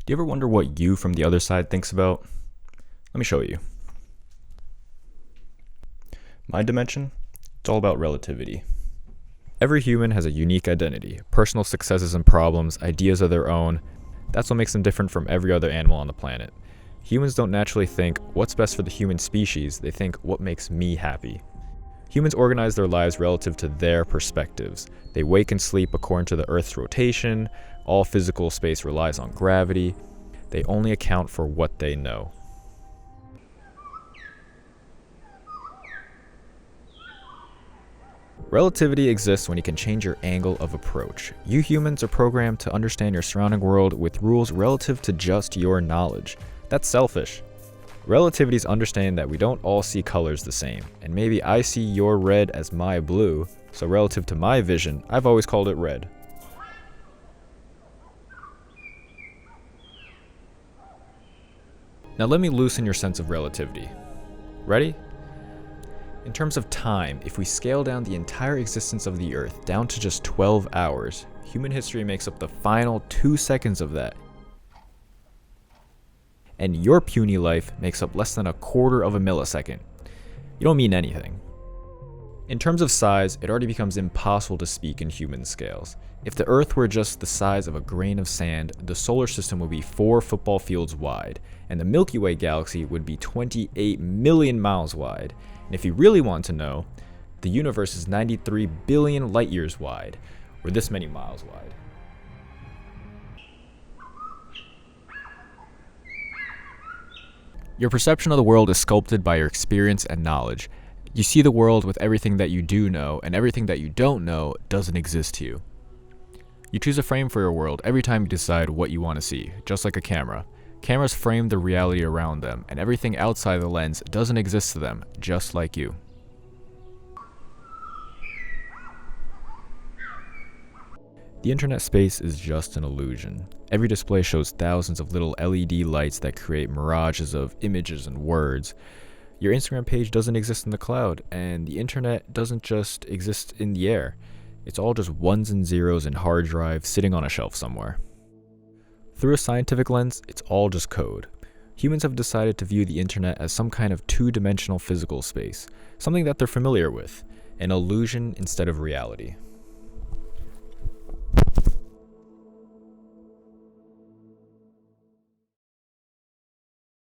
Do you ever wonder what you from the other side thinks about? Let me show you. My dimension? It's all about relativity. Every human has a unique identity, personal successes and problems, ideas of their own. That's what makes them different from every other animal on the planet. Humans don't naturally think, what's best for the human species? They think, what makes me happy? Humans organize their lives relative to their perspectives. They wake and sleep according to the Earth's rotation. All physical space relies on gravity. They only account for what they know. Relativity exists when you can change your angle of approach. You humans are programmed to understand your surrounding world with rules relative to just your knowledge. That's selfish. Relativity is understanding that we don't all see colors the same, and maybe I see your red as my blue, so relative to my vision, I've always called it red. Now let me loosen your sense of relativity. Ready? In terms of time, if we scale down the entire existence of the Earth down to just 12 hours, human history makes up the final 2 seconds of that. And your puny life makes up less than a quarter of a millisecond. You don't mean anything. In terms of size, it already becomes impossible to speak in human scales. If the Earth were just the size of a grain of sand, the solar system would be 4 football fields wide, and the Milky Way galaxy would be 28 million miles wide. And if you really want to know, the universe is 93 billion light years wide, or this many miles wide. Your perception of the world is sculpted by your experience and knowledge. You see the world with everything that you do know, and everything that you don't know doesn't exist to you. You choose a frame for your world every time you decide what you want to see, just like a camera. Cameras frame the reality around them, and everything outside the lens doesn't exist to them, just like you. The internet space is just an illusion. Every display shows thousands of little LED lights that create mirages of images and words. Your Instagram page doesn't exist in the cloud, and the internet doesn't just exist in the air. It's all just ones and zeros in hard drive sitting on a shelf somewhere. Through a scientific lens, it's all just code. Humans have decided to view the internet as some kind of two-dimensional physical space, something that they're familiar with, an illusion instead of reality.